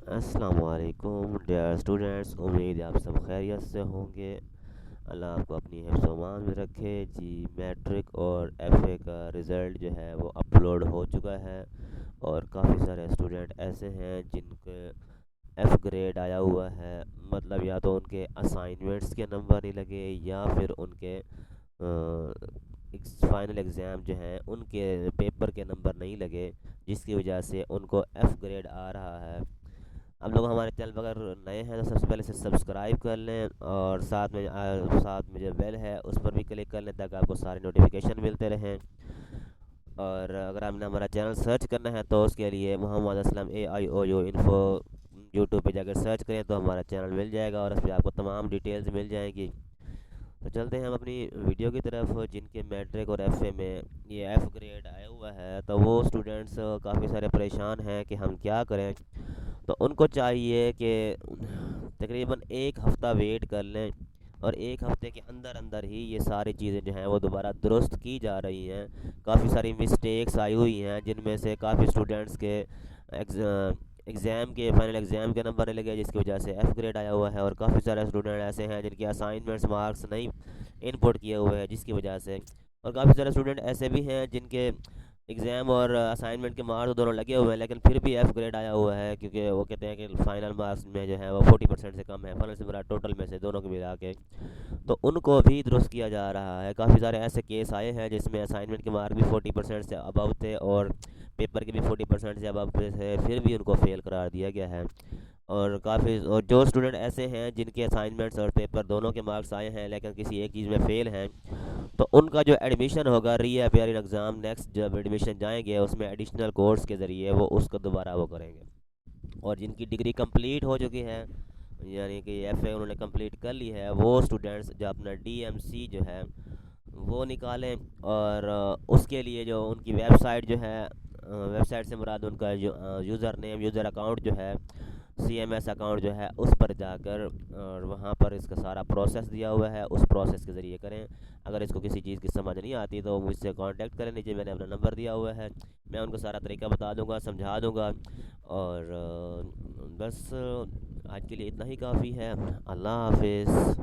السلام علیکم dear students, امید ہے آپ سب خیریت سے ہوں گے۔ اللہ آپ کو اپنی حفظ و امان میں رکھے جی۔ میٹرک اور ایف اے کا رزلٹ جو ہے وہ اپلوڈ ہو چکا ہے، اور کافی سارے اسٹوڈنٹ ایسے ہیں جن کے ایف گریڈ آیا ہوا ہے، مطلب یا تو ان کے اسائنمنٹس کے نمبر نہیں لگے، یا پھر ان کے فائنل ایگزام جو ہیں ان کے پیپر کے نمبر نہیں لگے، جس کی وجہ سے ان کو ایف گریڈ آ رہا ہے۔ آپ لوگ ہمارے چینل پر اگر نئے ہیں تو سب سے پہلے سے سبسکرائب کر لیں، اور ساتھ میں جو بیل ہے اس پر بھی کلک کر لیں تاکہ آپ کو سارے نوٹیفیکیشن ملتے رہیں۔ اور اگر آپ نے ہمارا چینل سرچ کرنا ہے تو اس کے لیے محمد اسلم AIOU انفو یوٹیوب پہ جا کر سرچ کریں تو ہمارا چینل مل جائے گا، اور اس پہ آپ کو تمام ڈیٹیلز مل جائیں گی۔ تو چلتے ہیں ہم اپنی ویڈیو کی طرف۔ جن کے میٹرک اور ایف اے میں یہ ایف گریڈ آیا ہوا ہے تو وہ اسٹوڈنٹس کافی سارے پریشان ہیں کہ ہم کیا کریں۔ تو ان کو چاہیے کہ تقریباً ایک ہفتہ ویٹ کر لیں، اور ایک ہفتے کے اندر اندر ہی یہ ساری چیزیں جو ہیں وہ دوبارہ درست کی جا رہی ہیں۔ کافی ساری مسٹیکس آئی ہوئی ہیں جن میں سے کافی اسٹوڈنٹس کے فائنل ایگزام کے نمبر نہیں لگے، جس کی وجہ سے ایف گریڈ آیا ہوا ہے، اور کافی سارے اسٹوڈنٹ ایسے ہیں جن کے اسائنمنٹس مارکس نہیں ان پٹ کیے ہوئے ہیں، جس کی وجہ سے، اور کافی سارے اسٹوڈنٹ ایسے بھی ہیں جن کے ایگزام اور اسائنمنٹ کے مارکس دونوں لگے ہوئے ہیں لیکن پھر بھی ایف گریڈ آیا ہوا ہے، کیونکہ وہ کہتے ہیں کہ فائنل مارکس میں جو ہے وہ 40% سے کم ہے، فائنل سے مراد ٹوٹل میں سے دونوں کو ملا کے، تو ان کو بھی درست کیا جا رہا ہے۔ کافی سارے ایسے کیس آئے ہیں جس میں اسائنمنٹ کے مارک بھی 40% سے ابو تھے، اور پیپر کے بھی 40% سے ابو تھے، پھر بھی ان کو فیل قرار دیا گیا ہے۔ اور جو اسٹوڈنٹ ایسے ہیں جن کے اسائنمنٹس اور پیپر دونوں کے مارکس آئے ہیں لیکن کسی ایک چیز میں فیل ہیں، تو ان کا جو ایڈمیشن ہوگا ری اپیئرنگ ایگزام نیکسٹ جب ایڈمیشن جائیں گے اس میں ایڈیشنل کورس کے ذریعے وہ اس کو دوبارہ وہ کریں گے۔ اور جن کی ڈگری کمپلیٹ ہو چکی ہے، یعنی کہ ایف اے انہوں نے کمپلیٹ کر لی ہے، وہ اسٹوڈنٹس جو اپنا DMC جو ہے وہ نکالیں، اور اس کے لیے جو ان کی ویب سائٹ جو ہے، ویب سائٹ سے مراد ان کا جو یوزر نیم یوزر اکاؤنٹ جو ہے، CMS اکاؤنٹ جو ہے اس پر جا کر، اور وہاں پر اس کا سارا پروسیس دیا ہوا ہے، اس پروسیس کے ذریعے کریں۔ اگر اس کو کسی چیز کی سمجھ نہیں آتی تو مجھ سے کانٹیکٹ کریں، نیچے میں نے اپنا نمبر دیا ہوا ہے، میں ان کو سارا طریقہ بتا دوں گا، سمجھا دوں گا۔ اور بس آج کے لیے اتنا ہی کافی ہے۔ اللہ حافظ۔